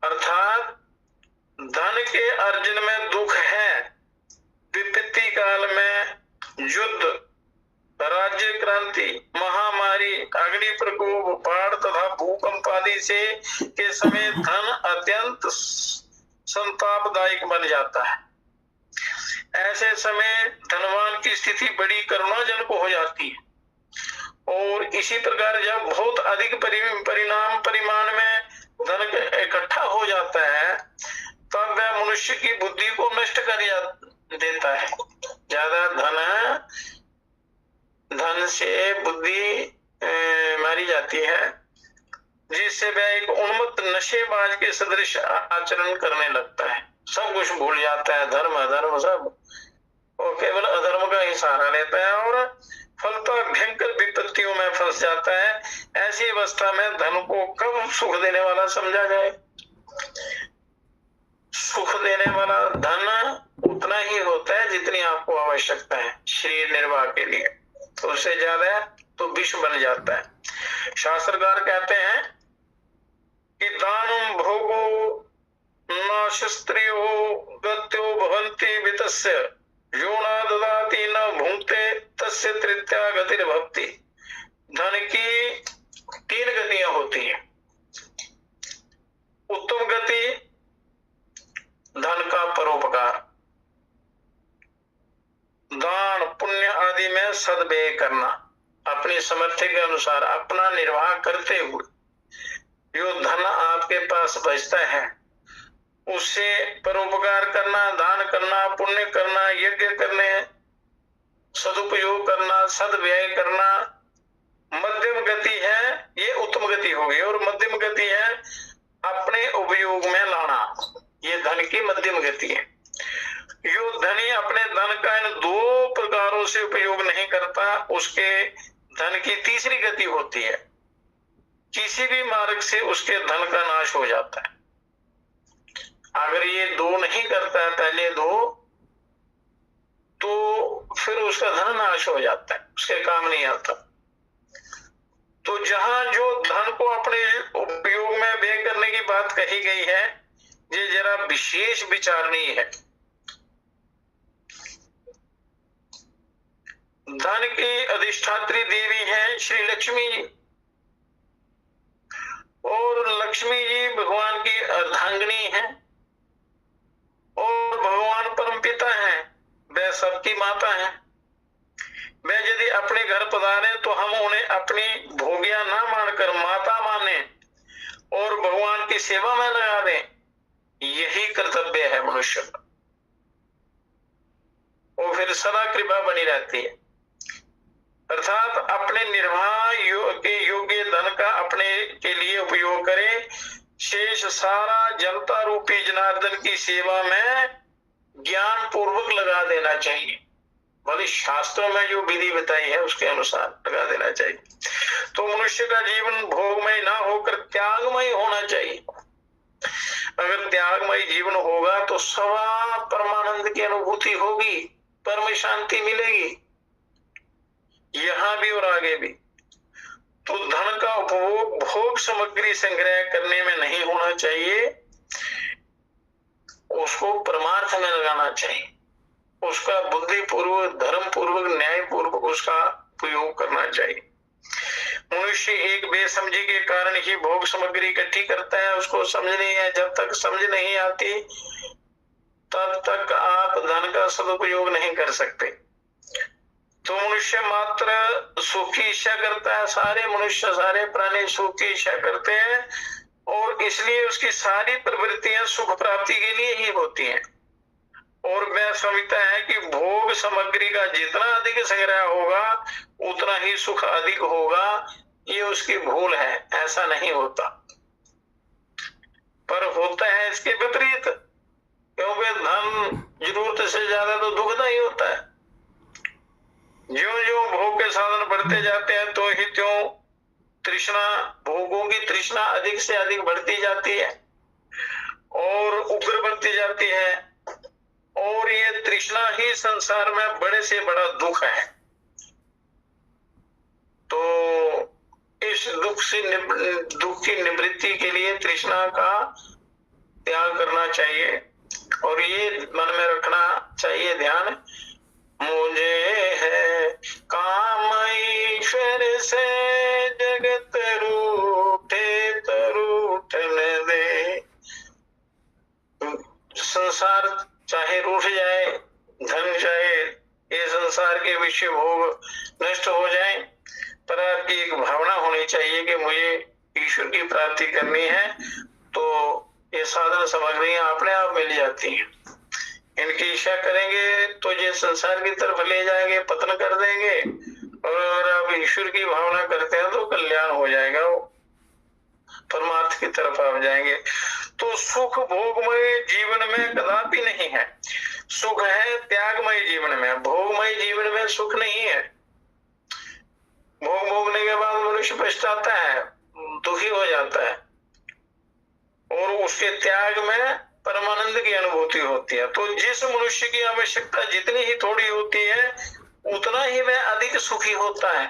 अर्थात धन के अर्जन में दुख है, विपत्ति काल में युद्ध, राज्य क्रांति, महामारी, अग्नि प्रकोप, बाढ़ तथा भूकंप आदि से के समय धन अत्यंत संतापदायक बन जाता है। ऐसे समय धनवान की स्थिति बड़ी करुणाजनक हो जाती है और इसी प्रकार जब बहुत अधिक परिमाण में धन इकट्ठा हो जाता है तब वह मनुष्य की बुद्धि को नष्ट कर देता है। ज्यादा धन से बुद्धि मारी जाती है, जिससे वह एक उन्मत्त नशेबाज के सदृश आचरण करने लगता है, सब कुछ भूल जाता है, धर्म अधर्म सब, और केवल अधर्म का ही ही सहारा लेता है और फलतः भयंकर विपत्तियों में फंस जाता है। ऐसी अवस्था में धन को कब सुख देने वाला समझा जाए? सुख देने वाला धन उतना ही होता है जितनी आपको आवश्यकता है शरीर निर्वाह के लिए, तो उससे ज्यादा तो विष बन जाता है। शास्त्रकार कहते हैं कि दानम भोगो न शस्त्रियो गत्यो भवन्ति वितस्य यो न ददाति न भुंक्ते तस्य तृतीया गतिर्भवति। धन की 3 गतियां होती हैं। उत्तम गति धन का परोपकार, दान पुण्य आदि में सद्व्यय करना, अपनी सामर्थ्य के अनुसार अपना निर्वाह करते हुए जो धन आपके पास बचता है उससे परोपकार करना, दान करना, पुण्य करना, यज्ञ करने, सदुपयोग करना, सद्व्यय करना। मध्यम गति है, ये उत्तम गति होगी, और मध्यम गति है अपने उपयोग में लाना, ये धन की मध्यम गति है। जो धनी अपने धन का इन 2 प्रकारों से उपयोग नहीं करता उसके धन की तीसरी गति होती है, किसी भी मार्ग से उसके धन का नाश हो जाता है। अगर ये 2 नहीं करता है, पहले 2, तो फिर उसका धन नाश हो जाता है, उसके काम नहीं आता। तो जहां जो धन को अपने उपयोग में व्यय करने की बात कही गई है, ये जरा विशेष विचारणीय है। धन की अधिष्ठात्री देवी है श्री लक्ष्मी जी, और लक्ष्मी जी भगवान की अर्धांगिनी है, और भगवान परमपिता है, वह सबकी माता है। वह यदि अपने घर पधारे तो हम उन्हें अपनी भोगिया ना मानकर माता माने और भगवान की सेवा में लगा दें, यही कर्तव्य है मनुष्य का, और फिर सदा कृपा बनी रहती है। अर्थात अपने निर्वाह के योग्य धन का अपने के लिए उपयोग करें, शेष सारा जनता रूपी जनार्दन की सेवा में ज्ञान पूर्वक लगा देना चाहिए। भले शास्त्रों में जो विधि बताई है उसके अनुसार लगा देना चाहिए। तो मनुष्य का जीवन भोगमय ना होकर त्यागमय होना चाहिए। अगर त्यागमय जीवन होगा तो सवा परमानंद की अनुभूति होगी, परम शांति मिलेगी, यहां भी और आगे भी। तो धन का उपभोग भोग सामग्री संग्रह करने में नहीं होना चाहिए, उसको परमार्थ में लगाना चाहिए, उसका बुद्धि पूर्वक, धर्म पूर्वक, न्याय पूर्वक उसका उपयोग करना चाहिए। मनुष्य एक बेसमझी के कारण ही भोग सामग्री इकट्ठी करता है, उसको समझ नहीं है। जब तक समझ नहीं आती तब तक आप धन का सदुपयोग नहीं कर सकते। तो मनुष्य मात्र सुख की इच्छा करता है, सारे मनुष्य, सारे प्राणी सुख की इच्छा करते हैं, और इसलिए उसकी सारी प्रवृत्तियां सुख प्राप्ति के लिए ही होती हैं। और वह समझता है कि भोग सामग्री का जितना अधिक संग्रह होगा उतना ही सुख अधिक होगा। ये उसकी भूल है, ऐसा नहीं होता। पर होता है इसके विपरीत, क्योंकि धन जरूरत से ज्यादा तो दुखदायी होता है। ज्यों-ज्यों भोग के साधन बढ़ते जाते हैं तो ही त्यों तृष्णा, भोगों की तृष्णा अधिक से अधिक बढ़ती जाती है और उग्र बढ़ती जाती है, और ये तृष्णा ही संसार में बड़े से बड़ा दुख है। तो इस दुख की निवृत्ति के लिए तृष्णा का त्याग करना चाहिए, और ये मन में रखना चाहिए ध्यान, मुझे है काम ईश्वर से, जगत रूठे तो रूठन दे। संसार चाहे रूठ जाए, धन चाहे ये संसार के विषय भोग नष्ट हो जाए, पर आपकी एक भावना होनी चाहिए कि मुझे ईश्वर की प्राप्ति करनी है। तो ये साधन सामग्रियां अपने आप मिल जाती हैं। इनकी इच्छा करेंगे तो ये संसार की तरफ ले जाएंगे, पतन कर देंगे, और आप ईश्वर की भावना करते हैं तो कल्याण हो जाएगा, वो परमार्थ की तरफ आप जाएंगे। तो सुख भोगमय जीवन में कदापि नहीं है, सुख है त्यागमय जीवन में। भोगमय जीवन में सुख नहीं है। भोग भोगने के बाद मनुष्य पछताता है, दुखी हो जाता है, और उसके त्याग में परमानंद की अनुभूति होती है। तो जिस मनुष्य की आवश्यकता जितनी ही थोड़ी होती है उतना ही वह अधिक सुखी होता है।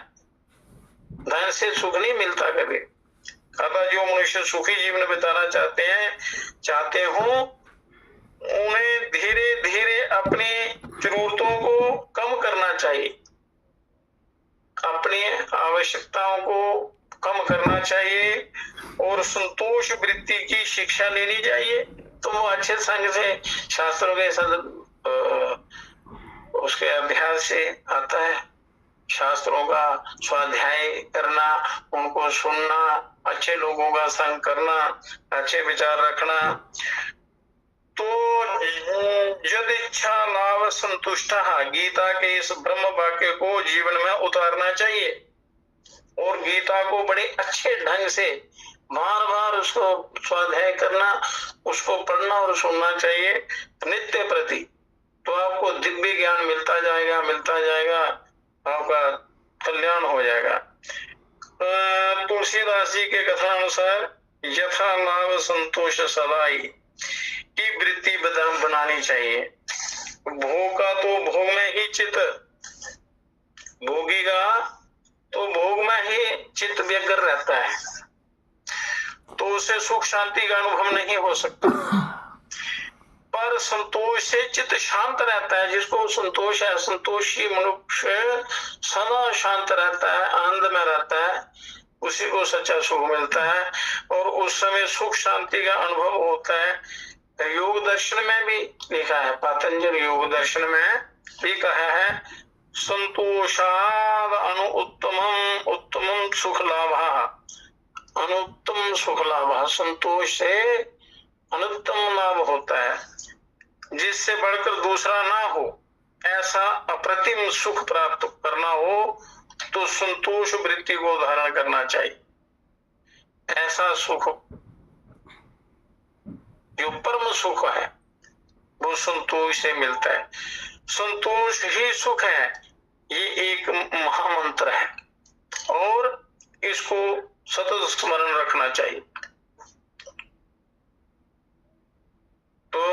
धन से सुख नहीं मिलता कभी। अतः जो मनुष्य सुखी जीवन बिताना चाहते हो, उन्हें धीरे धीरे अपनी जरूरतों को कम करना चाहिए, अपनी आवश्यकताओं को कम करना चाहिए और संतोष वृत्ति की शिक्षा लेनी चाहिए। तो वो अच्छे संग से शास्त्रों के उसके अभ्यास से आता है। शास्त्रों का स्वाध्याय करना, उनको सुनना, अच्छे लोगों का संग करना, अच्छे विचार रखना। तो जद इच्छा लाभ संतुष्ट, गीता के इस ब्रह्म वाक्य को जीवन में उतारना चाहिए और गीता को बड़े अच्छे ढंग से बार बार उसको स्वाध्याय करना, उसको पढ़ना और सुनना चाहिए नित्य प्रति। तो आपको दिव्य ज्ञान मिलता जाएगा, आपका कल्याण हो जाएगा। तुलसीदास जी के कथानुसार यथा लाभ संतोष सदाई की वृत्ति बनानी चाहिए। भोग का तो भोग में ही चित्त, भोगी का तो भोग में ही चित्त व्यग्र रहता है, तो उसे सुख शांति का अनुभव नहीं हो सकता। पर संतोष से चित्त शांत रहता है। जिसको संतोष है, संतोषी मनुष्य सदा शांत रहता है, आनंद में रहता है, उसी को सच्चा सुख मिलता है और उस समय सुख शांति का अनुभव होता है। योग दर्शन में भी लिखा है, पतंजलि योग दर्शन में भी कहा है, संतोषाद अनु उत्तमम सुख लाभा, अनुत्तम सुख लाभ। संतोष से अनुत्तम लाभ होता है, जिससे बढ़कर दूसरा ना हो। ऐसा अप्रतिम सुख प्राप्त करना हो तो संतोष वृत्ति को धारण करना चाहिए। ऐसा सुख जो परम सुख है वो संतोष से मिलता है। संतोष ही सुख है, ये एक महामंत्र है और इसको सतत स्मरण रखना चाहिए। तो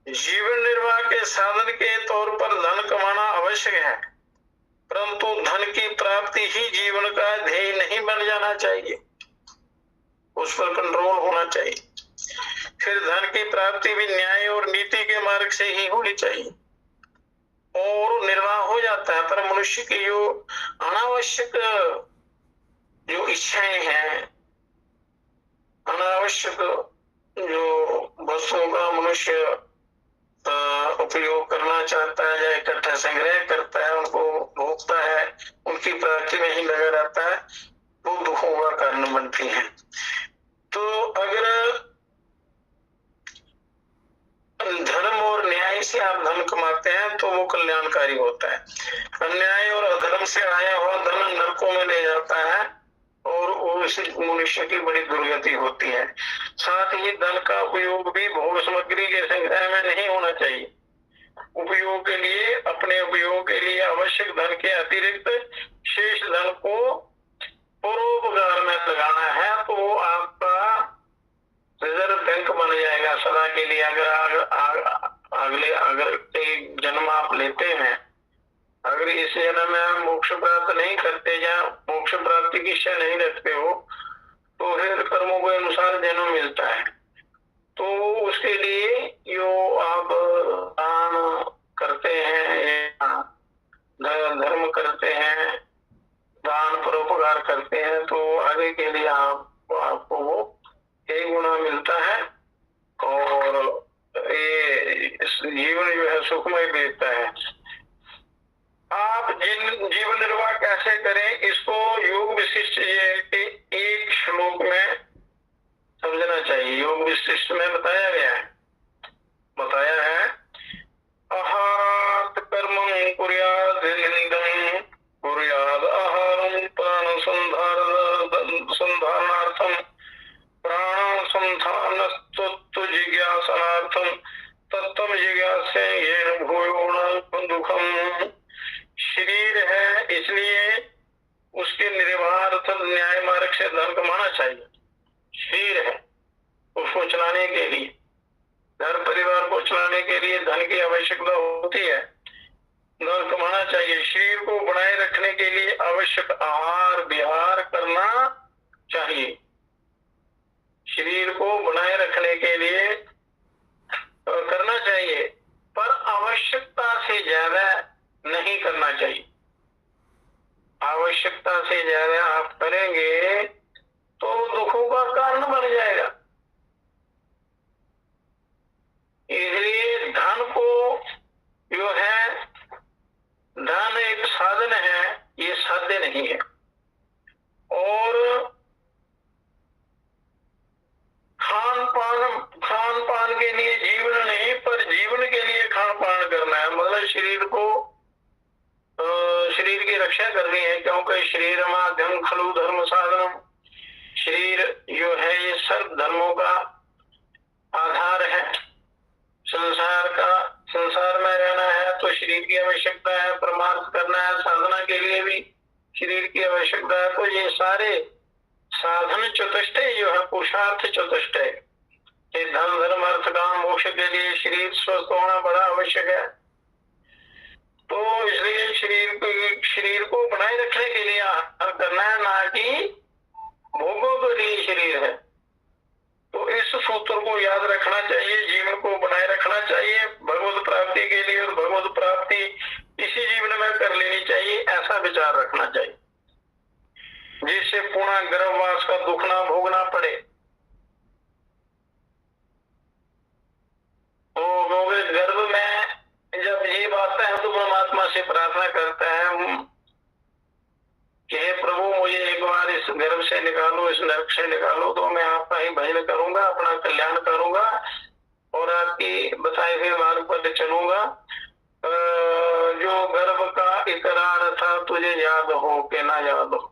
जीवन निर्वाह के साधन के तौर पर धन कमाना आवश्यक है, परंतु धन की प्राप्ति ही जीवन का ध्येय नहीं बन जाना चाहिए, उस पर कंट्रोल होना चाहिए। फिर धन की प्राप्ति भी न्याय और नीति के मार्ग से ही होनी चाहिए और निर्वाह हो जाता है। पर मनुष्य की जो अनावश्यक जो इच्छाएं हैं, अनावश्यक जो वस्तुओं का मनुष्य उपयोग करना चाहता है या इकट्ठा संग्रह करता है, उनको भोगता है, उनकी प्राप्ति में ही लगा रहता है, वो दुखों का कारण बनती है। तो अगर धर्म और न्याय से आप धन कमाते हैं तो वो कल्याणकारी होता है। अन्याय और अधर्म से आया हुआ धन नरकों में ले जाता है और उस मनुष्य की बड़ी दुर्गति होती है। साथ ही धन का उपयोग भी भोग सामग्री के संग्रह में नहीं होना चाहिए। उपयोग के लिए, अपने उपयोग के लिए आवश्यक धन के अतिरिक्त शेष धन को परोपकार में लगाना है तो वो आपका रिजर्व बैंक बन जाएगा सदा के लिए। अगर एक जन्म आप लेते हैं, अगर इस जन्म में आप मोक्ष प्राप्त नहीं करते या मोक्ष प्राप्ति की इच्छा नहीं रखते हो तो फिर कर्मों के अनुसार जन्म मिलता है। तो उसके लिए जो आप दान करते हैं, धर्म करते हैं, दान परोपकार करते हैं तो आगे के लिए आपको वो एक गुना मिलता है और ये जीवन जो है सुखमय बीतता है। आप जीवन निर्वाह कैसे करें इसको योग विशिष्ट के एक श्लोक में समझना चाहिए। योग विशिष्ट में बताया है आहार कर्मं कुर्याद निंदं कुर्याद आहारं प्राण संधारणार्थम प्राण संधानस्तु जिज्ञासना निर्वाहार्थम तत्त्वम जिज्ञासे येन भूयो न दुखम। शरीर है इसलिए उसके निर्वाहार्थ न्याय मार्ग से धन कमाना चाहिए। शरीर है उसको चलाने के लिए, घर परिवार को चलाने के लिए धन की आवश्यकता होती है, धन कमाना चाहिए। शरीर को बनाए रखने के लिए आवश्यक आहार विहार करना चाहिए। शरीर को बनाए रखने के लिए करना चाहिए, पर आवश्यकता से ज्यादा नहीं करना चाहिए। आवश्यकता से ज्यादा आप करेंगे तो दुखों का कारण बन जाएगा। इसलिए धन को जो है, धन एक साधन है, ये साध्य नहीं है। और खान पान के लिए जीवन नहीं, पर जीवन के लिए खान पान करना है। मतलब शरीर को, शरीर की रक्षा करनी है, क्योंकि शरीर माध्यम खलु धर्म साधन। शरीर जो है ये सर्व धर्मों का आधार है। संसार में रहना है तो शरीर की आवश्यकता है, परमार्थ करना है साधना के लिए भी शरीर की आवश्यकता है। तो ये सारे साधन चतुष्टय जो है, पुरुषार्थ चतुष्टय, ये धन धर्म अर्थ काम मोक्ष के लिए शरीर स्वस्थ होना बड़ा आवश्यक है। तो इसलिए शरीर को बनाए रखने के लिए आहार करना है, ना कि भोगों के लिए शरीर है। तो इस सूत्र को याद रखना चाहिए, जीवन को बनाए रखना चाहिए भगवत प्राप्ति के लिए, और भगवत प्राप्ति इसी जीवन में कर लेनी चाहिए, ऐसा विचार रखना चाहिए, जिससे पुनः गर्भवास का दुख ना भोगना पड़े। तो गर्भ में जब ये बात है तो परमात्मा से प्रार्थना करते हैं कि हे प्रभु मुझे एक बार इस गर्भ से निकालो, इस नरक से निकालो, तो मैं आपका ही भजन करूंगा, अपना कल्याण करूंगा और आपकी बताए हुए मार्ग पर चलूंगा। जो गर्भ का इकरार था तुझे याद हो कि ना याद हो।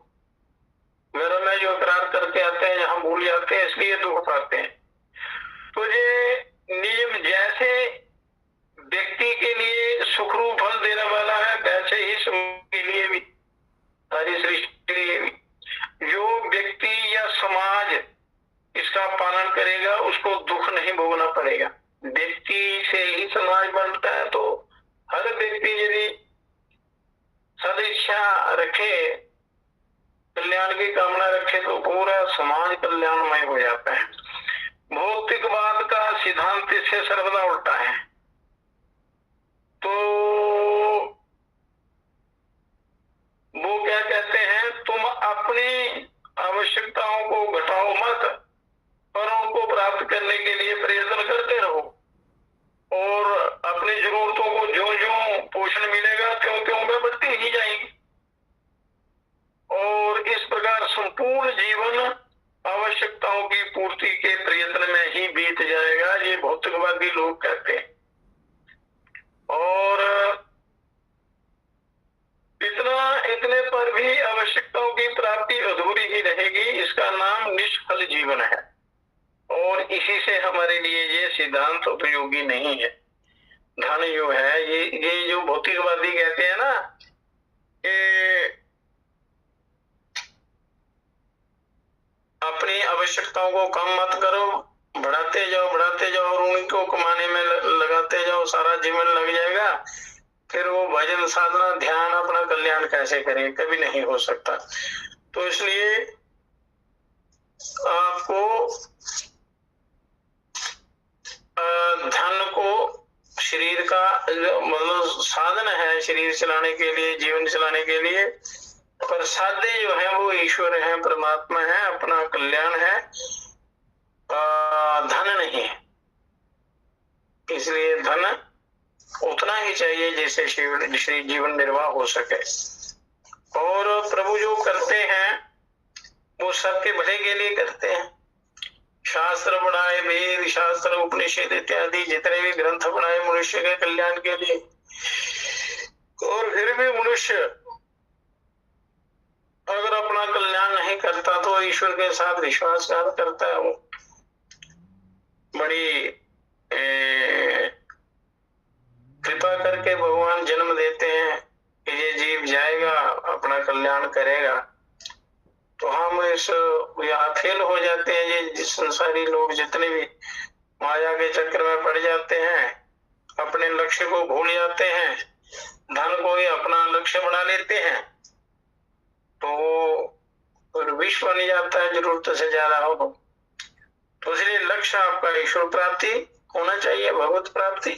गर्भ में जो इकरार करके आते हैं हम भूल जाते हैं, इसलिए दुख पाते हैं। तुझे नियम जैसे व्यक्ति के लिए सुखरूप फल देने वाला है, वैसे ही के लिए भी, सारी सृष्टि के लिए भी। जो व्यक्ति या समाज इसका पालन करेगा उसको दुख नहीं भोगना पड़ेगा। व्यक्ति से ही समाज बनता है, तो हर व्यक्ति यदि सदिच्छा रखे, कल्याण की कामना रखे, तो पूरा समाज कल्याणमय हो जाता है। भौतिकवाद का सिद्धांत इससे सर्वदा उल्टा है। तो वो क्या कहते हैं, तुम अपनी आवश्यकताओं को घटाओ मत, पर उनको प्राप्त करने के लिए प्रयत्न करते रहो, और अपनी जरूरतों को जो जो पोषण मिलेगा त्यों त्यों में बढ़ती ही जाएगी। और इस प्रकार संपूर्ण जीवन आवश्यकताओं की पूर्ति के प्रयत्न में ही बीत जाएगा, ये भौतिकवादी लोग कहते हैं। और इतने पर भी आवश्यकताओं की प्राप्ति अधूरी ही रहेगी, इसका नाम निष्फल जीवन है। और इसी से हमारे लिए ये सिद्धांत उपयोगी नहीं है। धन जो है, ये जो भौतिकवादी कहते हैं ना कि अपनी आवश्यकताओं को कम मत करो, बढ़ाते जाओ और उनको कमाने में लगाते जाओ, सारा जीवन लग जाएगा, फिर वो भजन साधना ध्यान अपना कल्याण कैसे करें, कभी नहीं हो सकता। तो इसलिए आपको धन को शरीर का मतलब साधन है, शरीर चलाने के लिए, जीवन चलाने के लिए, पर साध्य जो है वो ईश्वर है, परमात्मा है, अपना कल्याण है, धन नहीं है। इसलिए धन उतना ही चाहिए जिससे जीवन निर्वाह हो सके। और प्रभु जो करते हैं वो सबके भले के लिए करते हैं। शास्त्र बनाए, वेद शास्त्र उपनिषद इत्यादि जितने भी ग्रंथ बनाए मनुष्य के कल्याण के लिए, और फिर भी मनुष्य अगर अपना कल्याण नहीं करता तो ईश्वर के साथ विश्वासघात करता है। वो बड़ी कृपा करके भगवान जन्म देते हैं कि ये जीव जाएगा, अपना कल्याण करेगा, तो हम इस यहाँ फेल हो जाते हैं। ये संसारी लोग जितने भी माया के चक्कर में पड़ जाते हैं, अपने लक्ष्य को भूल जाते हैं, धन को ही अपना लक्ष्य बना लेते हैं, तो विष बन जाता है जरूरत से ज्यादा हो। तो इसलिए लक्ष्य आपका ईश्वर प्राप्ति होना चाहिए, भगवत प्राप्ति,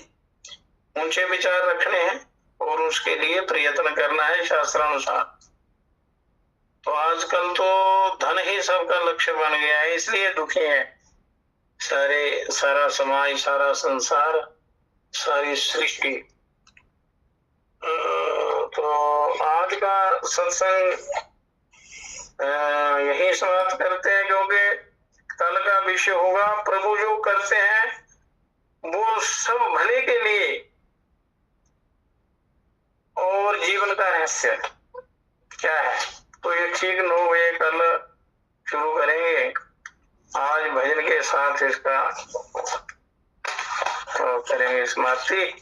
ऊंचे विचार रखने हैं और उसके लिए प्रयत्न करना है शास्त्रानुसार। तो आजकल तो धन ही सबका लक्ष्य बन गया है, इसलिए दुखी है सारा समाज, सारा संसार, सारी सृष्टि। तो आज का सत्संग यही समाप्त करते हैं, क्योंकि कल का विषय होगा प्रभु जो करते हैं वो सब भले के लिए और जीवन का रहस्य क्या है। तो ये ठीक 9 बजे कल शुरू करेंगे। आज भजन के साथ इसका तो करेंगे समाप्ति।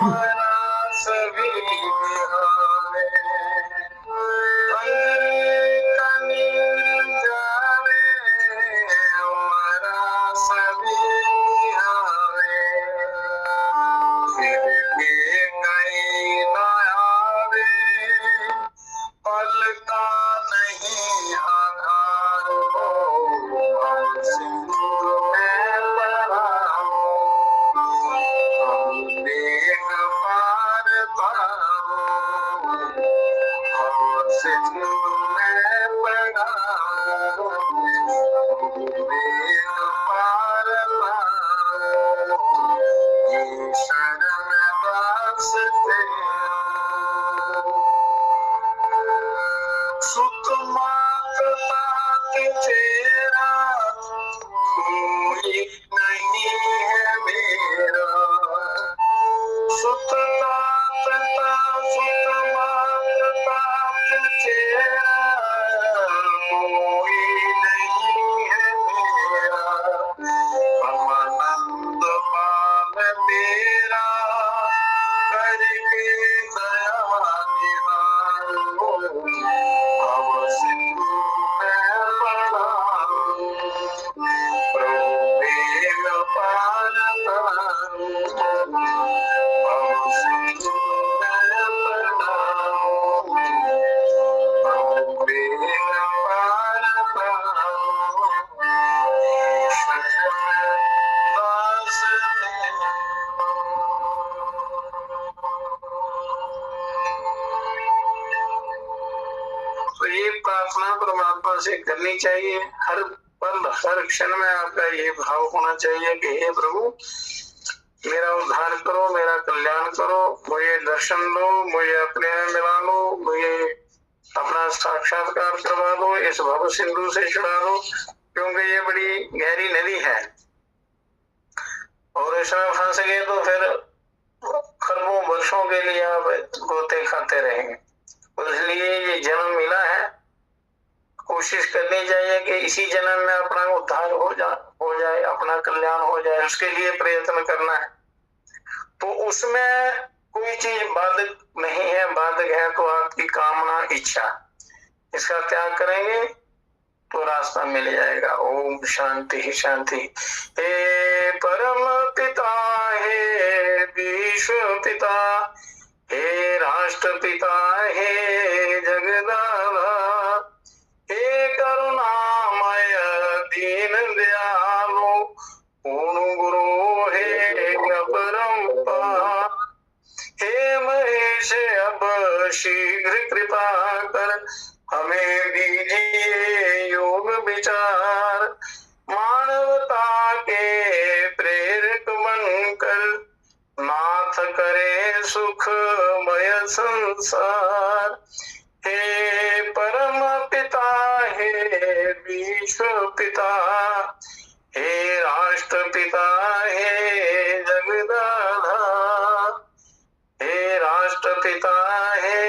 हमारा सभी बिहारे, कनी जावे हमारा सभी बिहारे, फिर के कहीं न आवे, पल का नहीं आधार हो, हम सिंधु में पड़ा हो, हम देख पार पारो, हम सिंधु में पड़ा हो, हम देख पार पारो, ये शरण वास्ते सुत माता तेरा कोई नहीं है मेरा, सुत माता सुत माता तेरा कोई नहीं है मेरा, परमानंद पान तेरा करके दया निहार हो, अब सिंधु में पड़ा हो, प्रभु वेग पार तारो, अब सिंधु में पड़ा हो, प्रभु वेग पार तारो, दास तो ये प्रार्थना परमात्मा से करनी चाहिए। हर पल हर क्षण में आपका ये भाव होना चाहिए कि हे प्रभु मेरा उद्धार करो, मेरा कल्याण करो, मुझे दर्शन दो, मुझे अपने में मिला लो, मुझे अपना साक्षात्कार करवा दो, इस भव सिंधु से छुड़ा दो, क्योंकि ये बड़ी गहरी नदी है और इसमें फंस गए तो फिर खरबों वर्षों के लिए आप गोते खाते रहेंगे। इसलिए ये जन्म मिला है, कोशिश करनी चाहिए कि इसी जन्म में अपना उद्धार हो जाए, अपना कल्याण हो जाए, उसके लिए प्रयत्न करना है। तो उसमें कोई चीज बाधक नहीं है, बाधक है तो आपकी कामना इच्छा, इसका त्याग करेंगे तो रास्ता मिल जाएगा। ओम शांति ही शांति। हे परम पिता, हे विश्व पिता, हे राष्ट्र पिता, हे जगदावा, हे करुणामय दीन दयालु, पूर्ण गुरु हे अपरंपार, हे महेश अब शीघ्र कृपा कर, हमें दीजिए योग विचार, मानवता के प्रेरक बनकर नाथ करे सुखमय संसार। हे परम पिता, हे विश्व पिता, हे राष्ट्र पिता, हे जगदाधार, हे राष्ट्र पिता, हे